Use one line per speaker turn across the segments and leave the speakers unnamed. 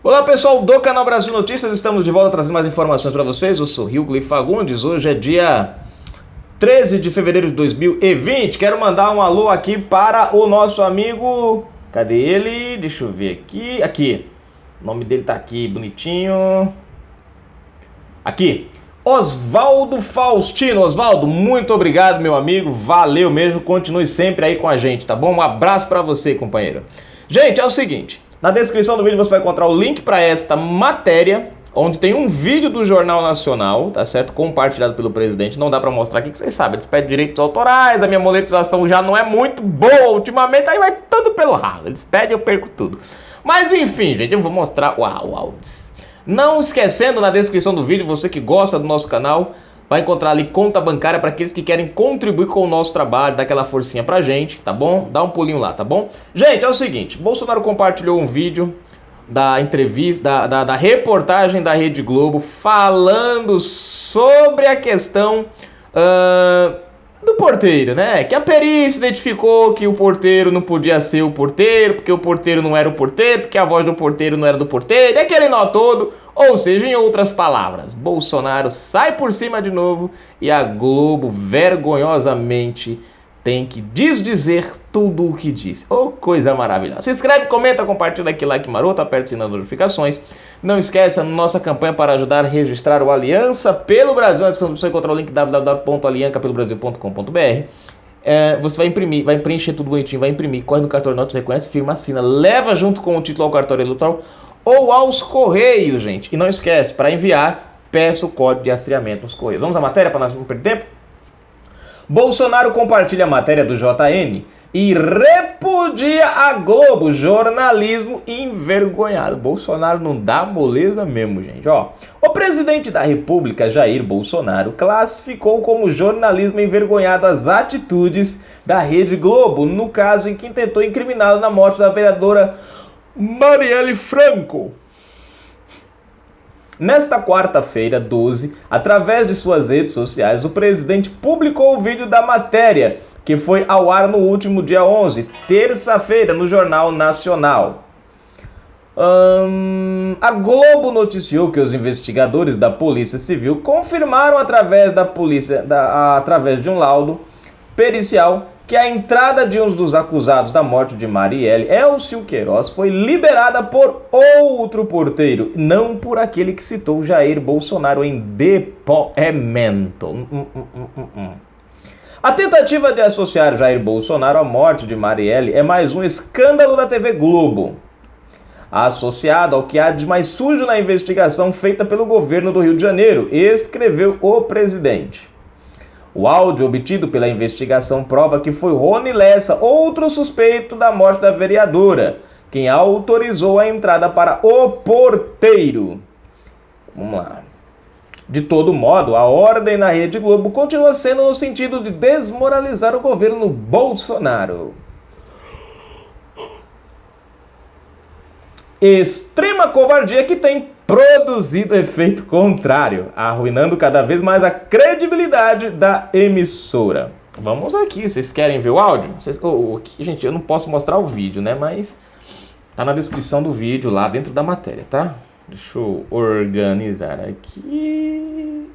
Olá pessoal do canal Brasil Notícias, estamos de volta trazendo mais informações para vocês. Eu sou Rilgley Fagundes, hoje é dia 13 de fevereiro de 2020. Quero mandar um alô aqui para o nosso amigo, cadê ele? Deixa eu ver aqui, o nome dele tá aqui bonitinho, aqui, Oswaldo Faustino. Oswaldo, muito obrigado meu amigo, valeu mesmo, continue sempre aí com a gente, tá bom? Um abraço para você, companheiro. Gente, é o seguinte, na descrição do vídeo você vai encontrar o link para esta matéria, onde tem um vídeo do Jornal Nacional, tá certo? Compartilhado pelo presidente. Não dá para mostrar aqui, que vocês sabem, eles pedem direitos autorais, a minha monetização já não é muito boa ultimamente, aí vai tudo pelo ralo. Eles pedem, eu perco tudo. Mas enfim, gente, eu vou mostrar o áudios. Não esquecendo, na descrição do vídeo, você que gosta do nosso canal, vai encontrar ali conta bancária para aqueles que querem contribuir com o nosso trabalho, dar aquela forcinha pra gente, tá bom? Dá um pulinho lá, tá bom? Gente, é o seguinte, Bolsonaro compartilhou um vídeo da entrevista, da reportagem da Rede Globo falando sobre a questão do porteiro, né? Que a perícia identificou que o porteiro não podia ser o porteiro, porque o porteiro não era o porteiro, porque a voz do porteiro não era do porteiro, e aquele nó todo. Ou seja, em outras palavras, Bolsonaro sai por cima de novo e a Globo vergonhosamente tem que desdizer tudo o que disse. Oh, coisa maravilhosa. Se inscreve, comenta, compartilha aqui, like maroto, aperta o sininho das notificações. Não esqueça, nossa campanha para ajudar a registrar o Aliança pelo Brasil. Na descrição você encontrar o link www.aliancapelobrasil.com.br. Você vai imprimir, vai preencher tudo bonitinho, vai imprimir, corre no cartório de notas, reconhece, firma, assina, leva junto com o título ao cartório eleitoral ou aos Correios, gente. E não esquece, para enviar, peça o código de rastreamento nos Correios. Vamos à matéria para nós não perder tempo? Bolsonaro compartilha a matéria do JN e repudia a Globo, jornalismo envergonhado. Bolsonaro não dá moleza mesmo, gente. Ó, o presidente da República, Jair Bolsonaro, classificou como jornalismo envergonhado as atitudes da Rede Globo, no caso em que tentou incriminá-lo na morte da vereadora Marielle Franco. Nesta quarta-feira, 12, através de suas redes sociais, o presidente publicou o vídeo da matéria, que foi ao ar no último dia 11, terça-feira, no Jornal Nacional. A Globo noticiou que os investigadores da Polícia Civil confirmaram através de um laudo pericial que a entrada de um dos acusados da morte de Marielle, Elcio Queiroz, foi liberada por outro porteiro, não por aquele que citou Jair Bolsonaro em depoimento. A tentativa de associar Jair Bolsonaro à morte de Marielle é mais um escândalo da TV Globo, associado ao que há de mais sujo na investigação feita pelo governo do Rio de Janeiro, escreveu o presidente. O áudio obtido pela investigação prova que foi Rony Lessa, outro suspeito da morte da vereadora, quem autorizou a entrada para o porteiro. Vamos lá. De todo modo, a ordem na Rede Globo continua sendo no sentido de desmoralizar o governo Bolsonaro. Extrema covardia que tem produzido efeito contrário, arruinando cada vez mais a credibilidade da emissora. Vamos aqui, vocês querem ver o áudio? Gente, eu não posso mostrar o vídeo, né? Mas tá na descrição do vídeo, lá dentro da matéria, tá? Deixa eu organizar aqui,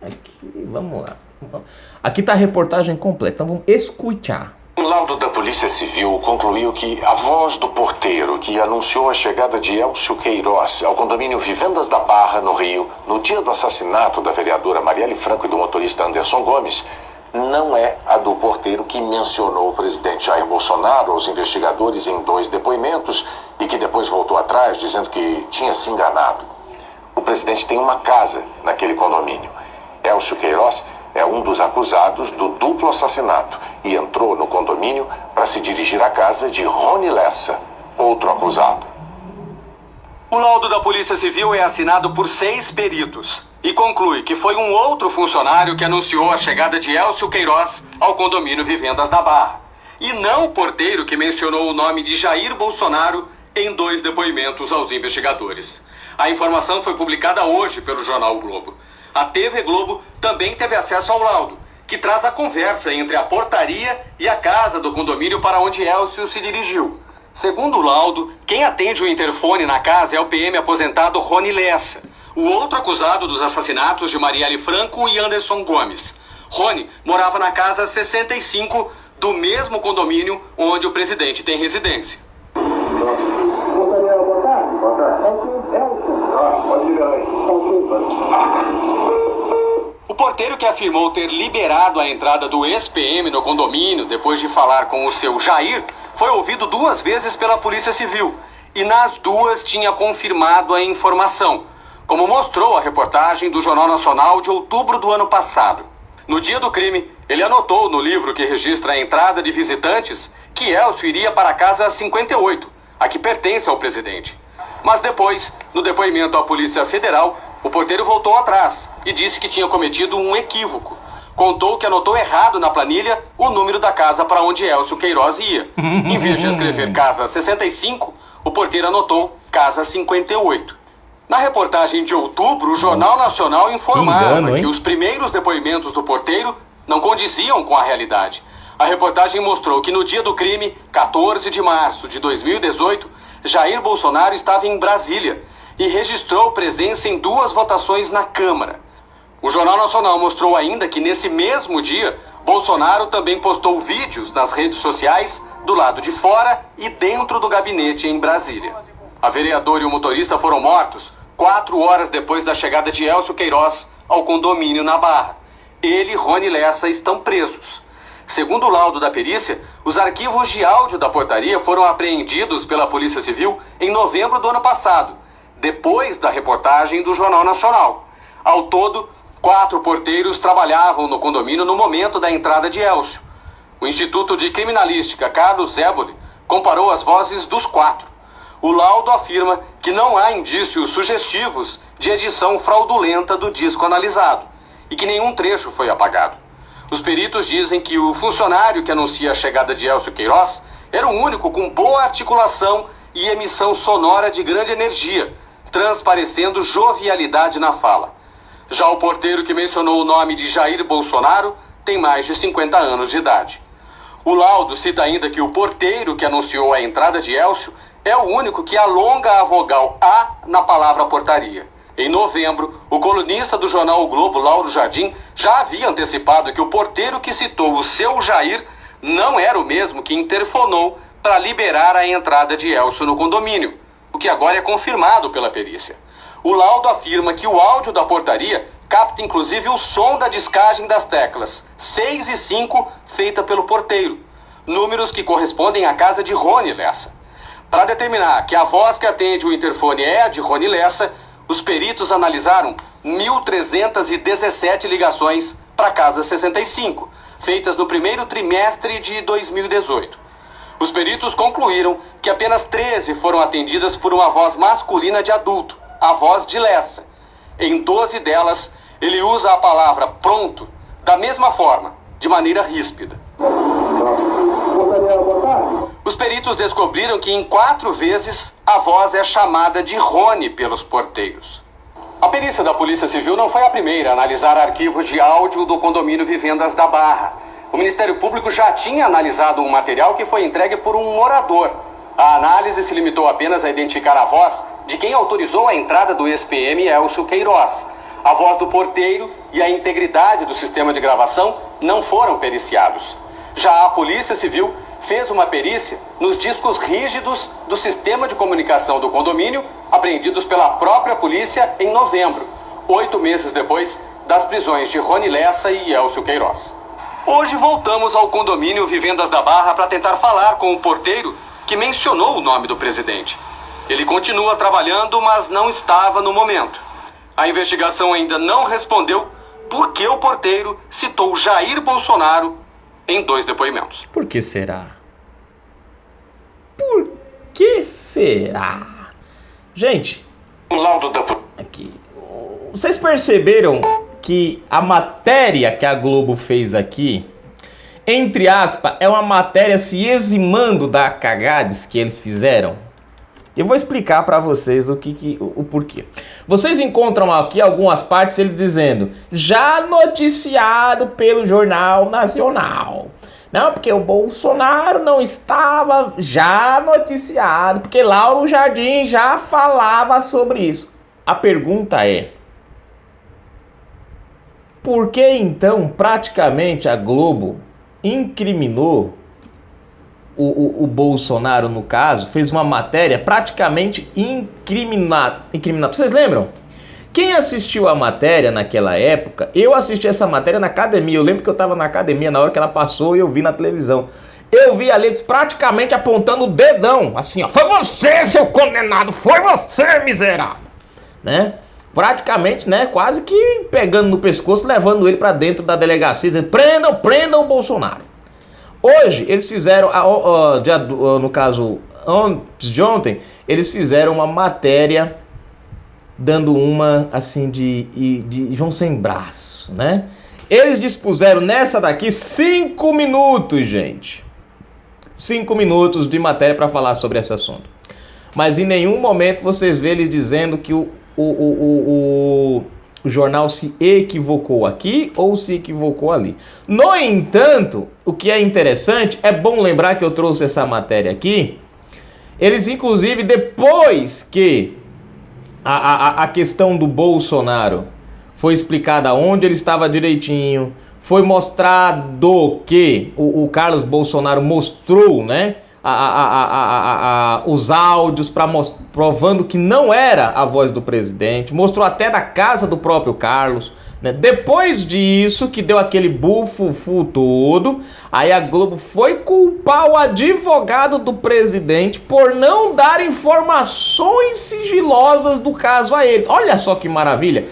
vamos lá. Aqui tá a reportagem completa, então vamos escutar.
O laudo da Polícia Civil concluiu que a voz do porteiro que anunciou a chegada de Elcio Queiroz ao condomínio Vivendas da Barra, no Rio, no dia do assassinato da vereadora Marielle Franco e do motorista Anderson Gomes, não é a do porteiro que mencionou o presidente Jair Bolsonaro aos investigadores em 2 depoimentos e que depois voltou atrás dizendo que tinha se enganado. O presidente tem uma casa naquele condomínio. Elcio Queiroz é um dos acusados do duplo assassinato e entrou no condomínio para se dirigir à casa de Rony Lessa, outro acusado.
O laudo da Polícia Civil é assinado por 6 peritos e conclui que foi um outro funcionário que anunciou a chegada de Elcio Queiroz ao condomínio Vivendas da Barra, e não o porteiro que mencionou o nome de Jair Bolsonaro em 2 depoimentos aos investigadores. A informação foi publicada hoje pelo jornal o Globo. A TV Globo também teve acesso ao laudo, que traz a conversa entre a portaria e a casa do condomínio para onde Elcio se dirigiu. Segundo o laudo, quem atende o interfone na casa é o PM aposentado Rony Lessa, o outro acusado dos assassinatos de Marielle Franco e Anderson Gomes. Rony morava na casa 65 do mesmo condomínio onde o presidente tem residência. O porteiro que afirmou ter liberado a entrada do ex-PM no condomínio depois de falar com o seu Jair foi ouvido 2 vezes pela Polícia Civil e nas 2 tinha confirmado a informação, como mostrou a reportagem do Jornal Nacional de outubro do ano passado. No dia do crime, ele anotou no livro que registra a entrada de visitantes que Elcio iria para a casa 58, a que pertence ao presidente. Mas depois, no depoimento à Polícia Federal, o porteiro voltou atrás e disse que tinha cometido um equívoco. Contou que anotou errado na planilha o número da casa para onde Elcio Queiroz ia. Em vez de escrever casa 65, o porteiro anotou casa 58. Na reportagem de outubro, o Jornal Nacional informava que os primeiros depoimentos do porteiro não condiziam com a realidade. A reportagem mostrou que no dia do crime, 14 de março de 2018, Jair Bolsonaro estava em Brasília e registrou presença em 2 votações na Câmara. O Jornal Nacional mostrou ainda que nesse mesmo dia, Bolsonaro também postou vídeos nas redes sociais do lado de fora e dentro do gabinete em Brasília. A vereadora e o motorista foram mortos 4 horas depois da chegada de Elcio Queiroz ao condomínio na Barra. Ele e Rony Lessa estão presos. Segundo o laudo da perícia, os arquivos de áudio da portaria foram apreendidos pela Polícia Civil em novembro do ano passado, depois da reportagem do Jornal Nacional. Ao todo, 4 porteiros trabalhavam no condomínio no momento da entrada de Elcio. O Instituto de Criminalística Carlos Zéboli comparou as vozes dos 4. O laudo afirma que não há indícios sugestivos de edição fraudulenta do disco analisado e que nenhum trecho foi apagado. Os peritos dizem que o funcionário que anuncia a chegada de Elcio Queiroz era o único com boa articulação e emissão sonora de grande energia, transparecendo jovialidade na fala. Já o porteiro que mencionou o nome de Jair Bolsonaro tem mais de 50 anos de idade. O laudo cita ainda que o porteiro que anunciou a entrada de Elcio é o único que alonga a vogal A na palavra portaria. Em novembro, o colunista do jornal O Globo, Lauro Jardim, já havia antecipado que o porteiro que citou o seu Jair não era o mesmo que interfonou para liberar a entrada de Elcio no condomínio, o que agora é confirmado pela perícia. O laudo afirma que o áudio da portaria capta inclusive o som da descagem das teclas 6 e 5 feita pelo porteiro, números que correspondem à casa de Rony Lessa. Para determinar que a voz que atende o interfone é a de Rony Lessa, os peritos analisaram 1.317 ligações para a casa 65, feitas no primeiro trimestre de 2018. Os peritos concluíram que apenas 13 foram atendidas por uma voz masculina de adulto, a voz de Lessa. Em 12 delas, ele usa a palavra pronto da mesma forma, de maneira ríspida. Os peritos descobriram que em 4 vezes a voz é chamada de Rony pelos porteiros. A perícia da Polícia Civil não foi a primeira a analisar arquivos de áudio do condomínio Vivendas da Barra. O Ministério Público já tinha analisado um material que foi entregue por um morador. A análise se limitou apenas a identificar a voz de quem autorizou a entrada do ex-PM Elcio Queiroz. A voz do porteiro e a integridade do sistema de gravação não foram periciados. Já a Polícia Civil fez uma perícia nos discos rígidos do sistema de comunicação do condomínio, apreendidos pela própria polícia em novembro, 8 meses depois das prisões de Rony Lessa e Elcio Queiroz. Hoje voltamos ao condomínio Vivendas da Barra para tentar falar com o porteiro que mencionou o nome do presidente. Ele continua trabalhando, mas não estava no momento. A investigação ainda não respondeu por que o porteiro citou Jair Bolsonaro em 2 depoimentos.
Por que será? Por que será? Gente, aqui, vocês perceberam que a matéria que a Globo fez aqui, entre aspas, é uma matéria se eximando da cagades que eles fizeram? Eu vou explicar para vocês o porquê. Vocês encontram aqui algumas partes eles dizendo: já noticiado pelo Jornal Nacional, Não, porque o Bolsonaro não estava já noticiado, porque Lauro Jardim já falava sobre isso. A pergunta é: por que então praticamente a Globo incriminou o Bolsonaro, no caso, fez uma matéria praticamente incriminada? Vocês lembram? Quem assistiu a matéria naquela época, eu assisti essa matéria na academia, eu lembro que eu estava na academia na hora que ela passou e eu vi na televisão. Eu vi ali eles praticamente apontando o dedão, assim, ó, foi você, seu condenado, foi você, miserável, né? Praticamente, né, quase que pegando no pescoço, levando ele para dentro da delegacia, dizendo, prendam o Bolsonaro. Hoje, eles fizeram, no caso, antes de ontem, eles fizeram uma matéria dando uma, assim, de João sem braço, né? Eles dispuseram nessa daqui 5 minutos, gente. 5 minutos de matéria para falar sobre esse assunto. Mas em nenhum momento vocês vê eles dizendo que o jornal se equivocou aqui ou se equivocou ali. No entanto, o que é interessante, é bom lembrar que eu trouxe essa matéria aqui. Eles, inclusive, depois que a questão do Bolsonaro foi explicada onde ele estava direitinho, foi mostrado que o Carlos Bolsonaro mostrou, né, os áudios provando que não era a voz do presidente, mostrou até da casa do próprio Carlos, né? Depois disso, que deu aquele bufufu todo, aí a Globo foi culpar o advogado do presidente por não dar informações sigilosas do caso a eles. Olha só que maravilha.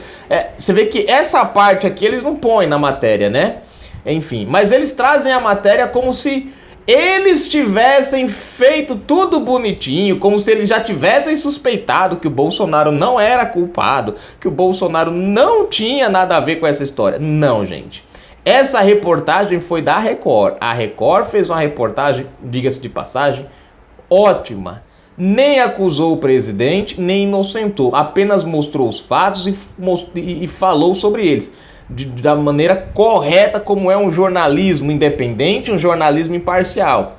Você vê que essa parte aqui eles não põem na matéria, né? Enfim, mas eles trazem a matéria como se eles tivessem feito tudo bonitinho, como se eles já tivessem suspeitado que o Bolsonaro não era culpado, que o Bolsonaro não tinha nada a ver com essa história. Não, gente. Essa reportagem foi da Record. A Record fez uma reportagem, diga-se de passagem, ótima. Nem acusou o presidente, nem inocentou. Apenas mostrou os fatos e falou sobre eles da maneira correta, como é um jornalismo independente, um jornalismo imparcial.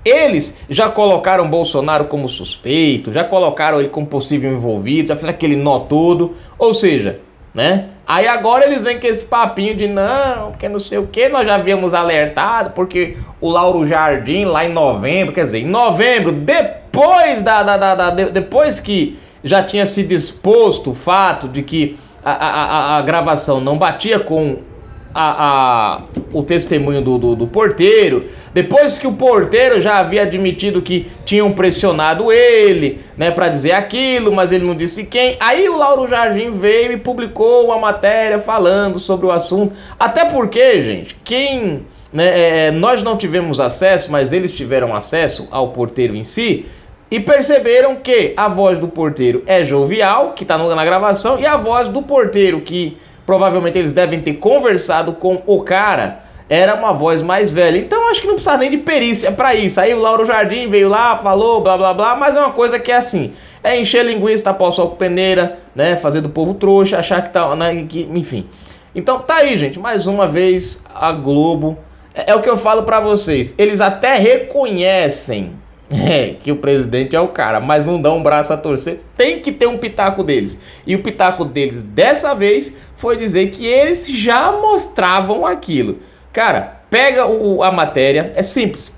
Eles já colocaram Bolsonaro como suspeito, já colocaram ele como possível envolvido, já fizeram aquele nó todo, ou seja, né? Aí agora eles vêm com esse papinho de não, porque não sei o que, nós já havíamos alertado, porque o Lauro Jardim lá em novembro, quer dizer, em novembro, depois que já tinha se disposto o fato de que a gravação não batia com o testemunho do porteiro, depois que o porteiro já havia admitido que tinham pressionado ele, né, para dizer aquilo, mas ele não disse quem, aí o Lauro Jardim veio e publicou uma matéria falando sobre o assunto, até porque, gente, nós não tivemos acesso, mas eles tiveram acesso ao porteiro em si, e perceberam que a voz do porteiro é jovial, que está na gravação, e a voz do porteiro, que provavelmente eles devem ter conversado com o cara, era uma voz mais velha. Então acho que não precisa nem de perícia para isso. Aí o Lauro Jardim veio lá, falou, blá blá blá, mas é uma coisa que é assim, é encher linguiça, tapar o sol com peneira, né, fazer do povo trouxa, achar que tá, né, enfim. Então tá aí, gente, mais uma vez a Globo, é o que eu falo para vocês, eles até reconhecem que o presidente é o cara, mas não dão um braço a torcer. Tem que ter um pitaco deles. E o pitaco deles dessa vez foi dizer que eles já mostravam aquilo. Cara, pega a matéria, é simples.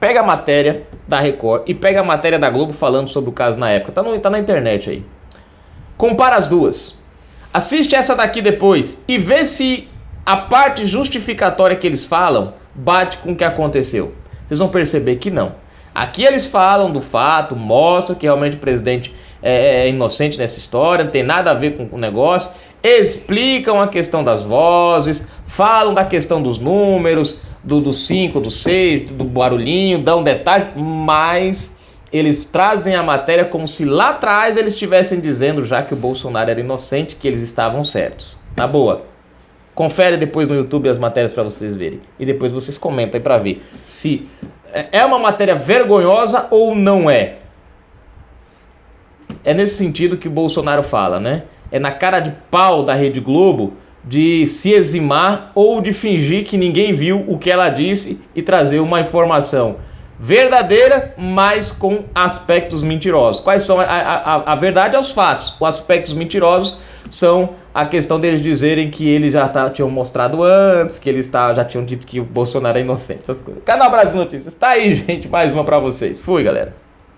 Pega a matéria da Record e pega a matéria da Globo falando sobre o caso na época. Tá na internet aí. Compara as duas. Assiste essa daqui depois e vê se a parte justificatória que eles falam bate com o que aconteceu. Vocês vão perceber que não. Aqui eles falam do fato, mostram que realmente o presidente é inocente nessa história, não tem nada a ver com o negócio, explicam a questão das vozes, falam da questão dos números, do 5, do 6, do barulhinho, dão detalhes, mas eles trazem a matéria como se lá atrás eles estivessem dizendo já que o Bolsonaro era inocente, que eles estavam certos. Na boa. Confere depois no YouTube as matérias para vocês verem. E depois vocês comentam aí para ver se é uma matéria vergonhosa ou não é. É nesse sentido que o Bolsonaro fala, né? É na cara de pau da Rede Globo de se eximar ou de fingir que ninguém viu o que ela disse e trazer uma informação verdadeira, mas com aspectos mentirosos. Quais são? A verdade é os fatos. Os aspectos mentirosos são a questão deles dizerem que eles já tinham mostrado antes, que eles já tinham dito que o Bolsonaro é inocente. Essas coisas. Canal Brasil Notícias. Tá aí, gente. Mais uma pra vocês. Fui, galera.